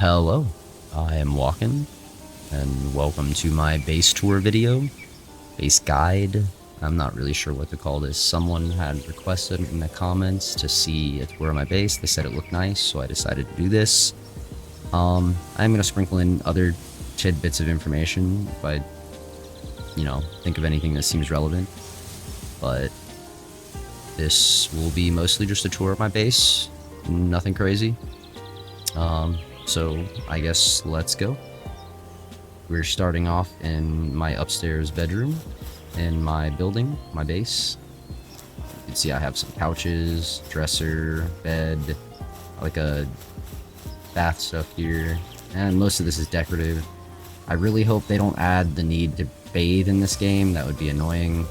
Hello, I am Walken, and welcome to my base tour video, base guide. I'm not really sure what to call this. Someone had requested in the comments to see a tour of my base. They said it looked nice, so I decided to do this. I'm gonna sprinkle in other tidbits of information if I, think of anything that seems relevant. But this will be mostly just a tour of my base, nothing crazy. So I guess let's go. We're starting off in my upstairs bedroom in my building, my base. You can see I have some couches, dresser, bed, like a bath stuff here, and most of this is decorative. I really hope they don't add the need to bathe in this game. That would be annoying.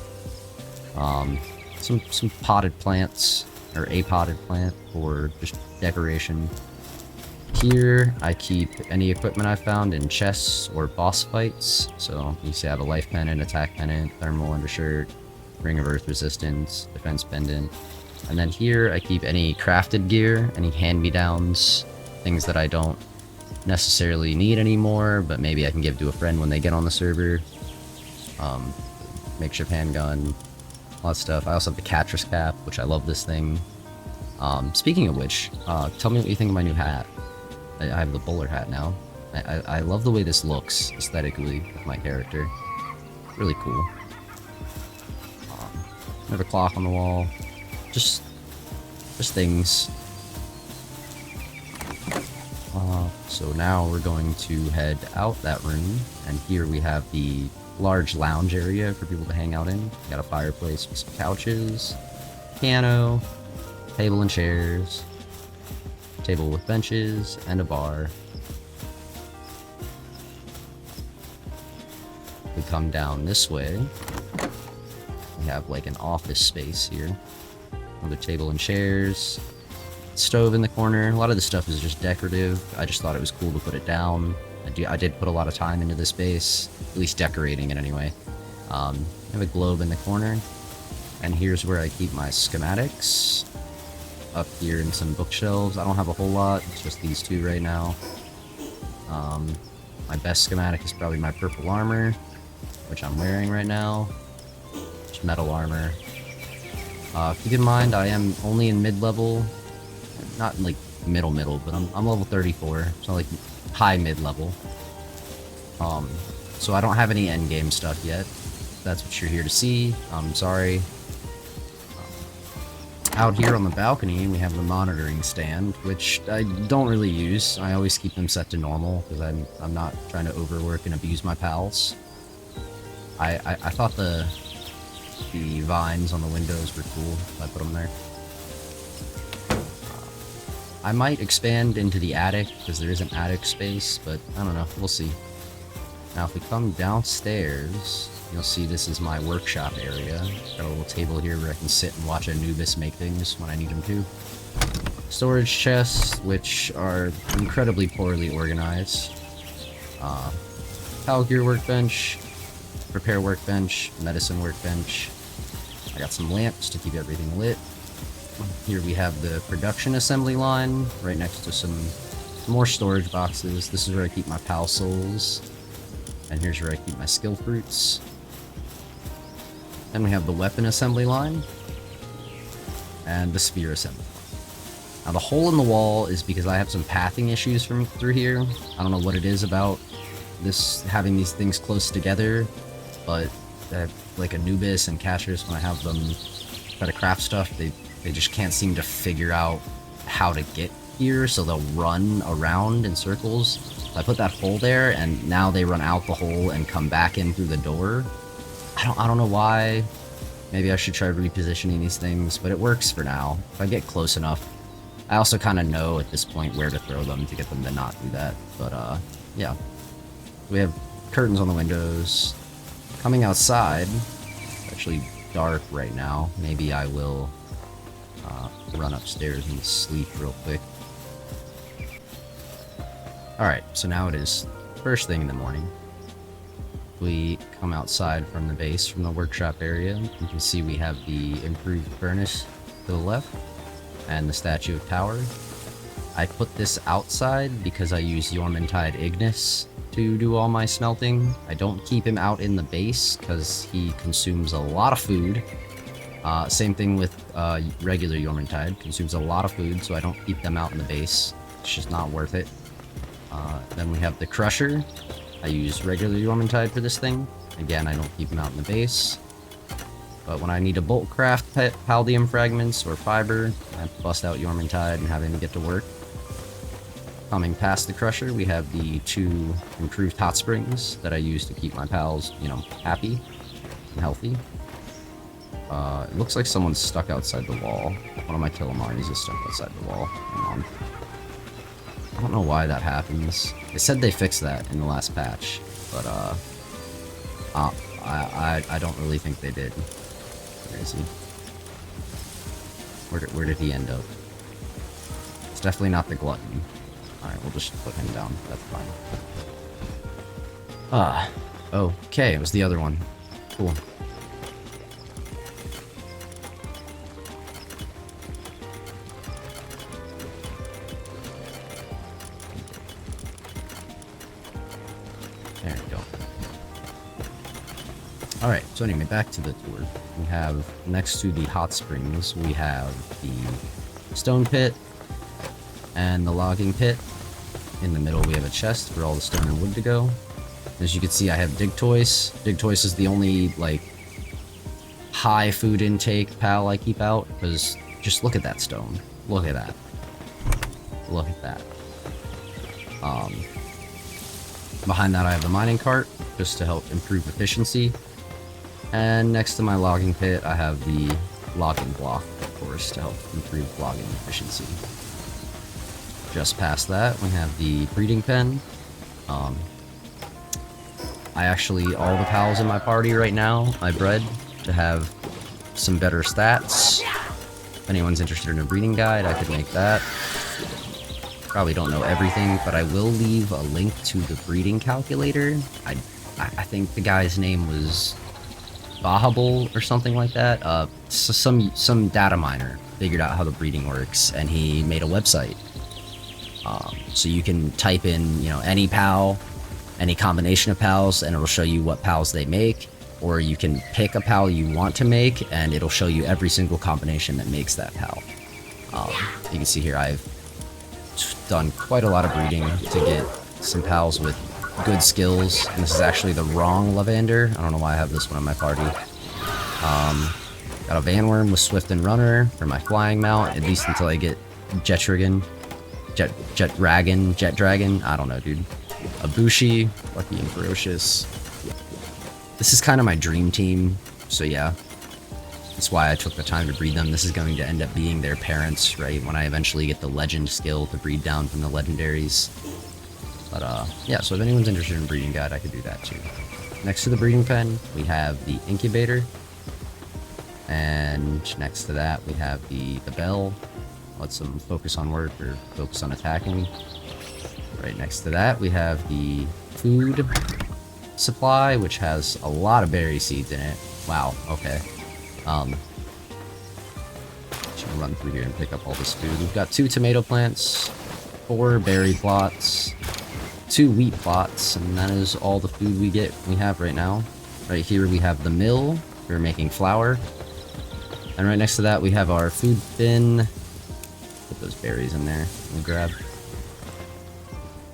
Some potted plants, or a potted plant, for just decoration. Here, I keep any equipment I found in chests or boss fights. So, you see I have a life pendant, attack pendant, thermal undershirt, ring of earth resistance, defense pendant. And then here, I keep any crafted gear, any hand-me-downs, things that I don't necessarily need anymore, but maybe I can give to a friend when they get on the server. Makeshift handgun, all that stuff. I also have the Catcher's Cap, which I love this thing. Speaking of which, tell me what you think of my new hat. I have the bowler hat now. I love the way this looks aesthetically with my character. Really cool. I have a clock on the wall. Just things. So now we're going to head out that room, and here we have the large lounge area for people to hang out in. We got a fireplace with some couches, piano, table and chairs, table with benches, and a bar. We come down this way. We have like an office space here. Another table and chairs. Stove in the corner. A lot of this stuff is just decorative. I just thought it was cool to put it down. I did put a lot of time into this space, at least decorating it anyway. I have a globe in the corner, and here's where I keep my schematics. Up here in some bookshelves. I don't have a whole lot, it's just these two right now. My best schematic is probably my purple armor, which I'm wearing right now. Just metal armor. Keep in mind, I am only in mid-level. Not like middle, but I'm level 34, so like high mid-level. So I don't have any endgame stuff yet. If that's what you're here to see, I'm sorry. Out here on the balcony, we have the monitoring stand, which I don't really use. I always keep them set to normal, because I'm not trying to overwork and abuse my pals. I thought the vines on the windows were cool, so I put them there. I might expand into the attic, because there is an attic space, but I don't know, we'll see. Now if we come downstairs, you'll see this is my workshop area. Got a little table here where I can sit and watch Anubis make things when I need him to. Storage chests, which are incredibly poorly organized. Power gear workbench, repair workbench, medicine workbench. I got some lamps to keep everything lit. Here we have the production assembly line, right next to some more storage boxes. This is where I keep my pal souls. And here's where I keep my skill fruits. Then we have the weapon assembly line, and the spear assembly line. Now the hole in the wall is because I have some pathing issues through here. I don't know what it is about this, having these things close together, but like Anubis and Cassius, when I have them try to craft stuff, they just can't seem to figure out how to get here, so they'll run around in circles. I put that hole there, and now they run out the hole and come back in through the door. I don't know why. Maybe I should try repositioning these things, but it works for now. If I get close enough. I also kind of know at this point where to throw them to get them to not do that. But, yeah. We have curtains on the windows. Coming outside, it's actually dark right now. Maybe I will run upstairs and sleep real quick. Alright, so now it is first thing in the morning. We come outside from the base, from the workshop area. You can see we have the improved furnace to the left, and the statue of power. I put this outside because I use Yormantide Ignis to do all my smelting. I don't keep him out in the base because he consumes a lot of food. Same thing with regular Yormantide, consumes a lot of food, so I don't keep them out in the base. It's just not worth it. Then we have the Crusher. I use regular Yormantide for this thing. Again, I don't keep him out in the base. But when I need to bulk craft Paldium fragments or fiber, I bust out Yormantide and have him get to work. Coming past the Crusher, we have the 2 improved hot springs that I use to keep my pals, you know, happy and healthy. It looks like someone's stuck outside the wall. One of my Kilamaris is stuck outside the wall. Hang on. I don't know why that happens. They said they fixed that in the last patch, but I don't really think they did. Where is he? Where did he end up? It's definitely not the glutton. Alright, we'll just put him down. That's fine. Okay, it was the other one. Cool. There we go. Alright, so anyway, back to the tour. We have, next to the hot springs, we have the stone pit and the logging pit. In the middle, we have a chest for all the stone and wood to go. As you can see, I have Digtoise. Digtoise is the only, like, high food intake pal I keep out, because just look at that stone. Look at that. Look at that. Behind that, I have the mining cart, just to help improve efficiency. And next to my logging pit, I have the logging block, of course, to help improve logging efficiency. Just past that, we have the breeding pen. I actually, all the pals in my party right now, I bred to have some better stats. If anyone's interested in a breeding guide, I could make that. Probably don't know everything, but I will leave a link to the breeding calculator. I think the guy's name was blahable or something like that. So some data miner figured out how the breeding works, and he made a website. So you can type in, you know, any pal, any combination of pals, and it'll show you what pals they make. Or you can pick a pal you want to make, and it'll show you every single combination that makes that pal. You can see here I've done quite a lot of breeding to get some pals with good skills. And this is actually the wrong Lavander. I don't know why I have this one in my party. Got a Vanworm with Swift and Runner for my flying mount, at least until I get Jet Dragon, I don't know, dude. A Bushi, Lucky and Ferocious. This is kind of my dream team, so yeah. That's why I took the time to breed them. This is going to end up being their parents, right? When I eventually get the legend skill to breed down from the legendaries. But yeah, so if anyone's interested in breeding guide, I could do that too. Next to the breeding pen, we have the incubator. And next to that, we have the bell. Lets them focus on work or focus on attacking. Right next to that, we have the food supply, which has a lot of berry seeds in it. Wow, okay. Should run through here and pick up all this food. We've got 2 tomato plants, 4 berry plots, 2 wheat plots, and that is all the food we have right now. Right here we have the mill for making flour. And right next to that we have our food bin. Put those berries in there and grab.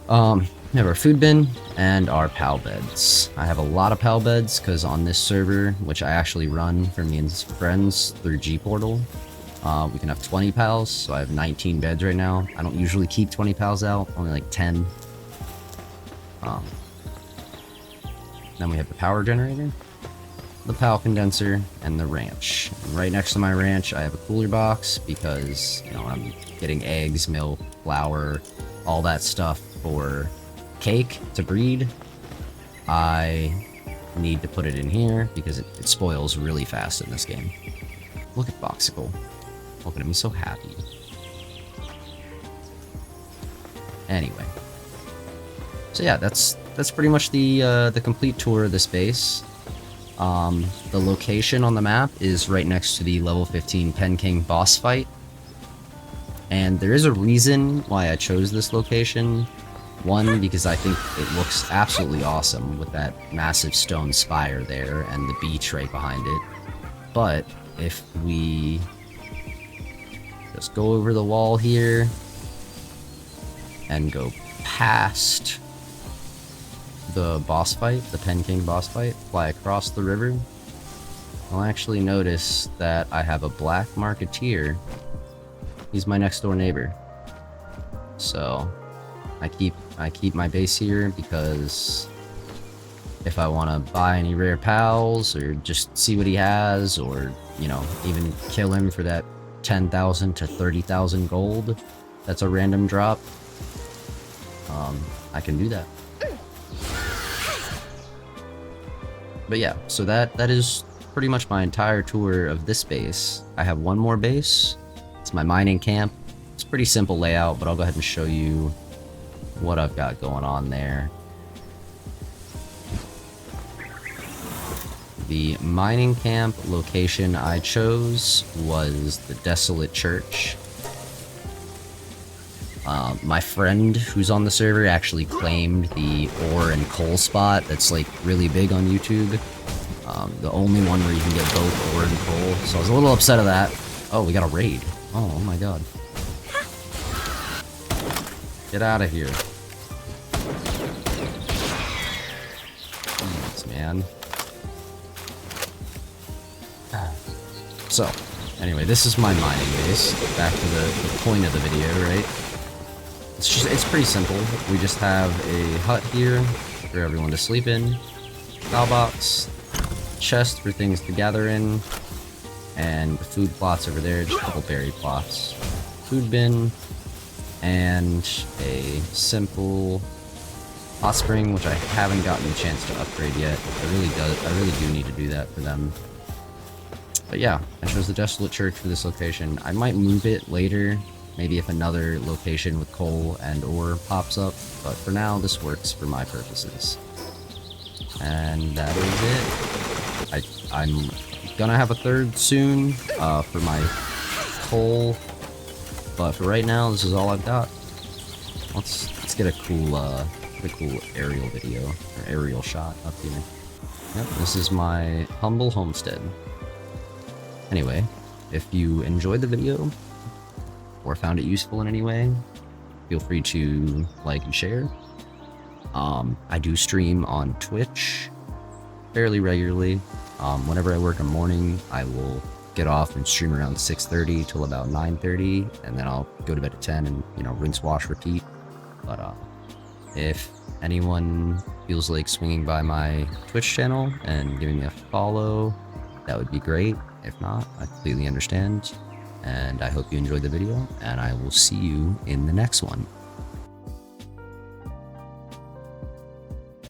We have our food bin and our pal beds. I have a lot of pal beds because on this server, which I actually run for me and friends through G-Portal, we can have 20 pals, so I have 19 beds right now. I don't usually keep 20 pals out, only like 10. Then we have the power generator, the pal condenser, and the ranch. And right next to my ranch, I have a cooler box because, you know, I'm getting eggs, milk, flour, all that stuff for cake to breed. I need to put it in here because it spoils really fast in this game. Look at Boxicle. Look at him, he's so happy. Anyway. So yeah, that's pretty much the complete tour of this base. The location on the map is right next to the level 15 Pen King boss fight. And there is a reason why I chose this location. One, because I think it looks absolutely awesome with that massive stone spire there and the beach right behind it. But if we just go over the wall here and go past the boss fight, the Pen King boss fight, fly across the river, I'll actually notice that I have a black marketeer. He's my next door neighbor. So I keep my base here because if I want to buy any rare pals or just see what he has, or, you know, even kill him for that 10,000 to 30,000 gold that's a random drop, I can do that. But yeah, so that is pretty much my entire tour of this base. I have one more base. It's my mining camp. It's a pretty simple layout, but I'll go ahead and show you what I've got going on there. The mining camp location I chose was the Desolate Church. My friend who's on the server actually claimed the ore and coal spot that's like really big on YouTube. The only one where you can get both ore and coal. So I was a little upset of that. Oh, we got a raid. Oh my god. Get out of here. Jeez, man. So, anyway, this is my mining base. Back to the point of the video, right? It's pretty simple. We just have a hut here for everyone to sleep in, cow box, chest for things to gather in, and food plots over there, just a couple berry plots, food bin, and a simple hot spring, which I haven't gotten a chance to upgrade yet. I really do need to do that for them. But yeah, I chose the Desolate Church for this location. I might move it later, maybe if another location with coal and ore pops up, but for now this works for my purposes. And that is it. I'm gonna have a third soon for my coal, but for right now this is all I've got. Let's get a cool aerial video or aerial shot up here. Yep, this is my humble homestead. Anyway, if you enjoyed the video or found it useful in any way, feel free to like and share. I do stream on Twitch fairly regularly. Whenever I work in the morning, I will get off and stream around 6:30 till about 9:30, and then I'll go to bed at 10 and, you know, rinse, wash, repeat. But if anyone feels like swinging by my Twitch channel and giving me a follow, that would be great. If not, I completely understand. And I hope you enjoyed the video, and I will see you in the next one.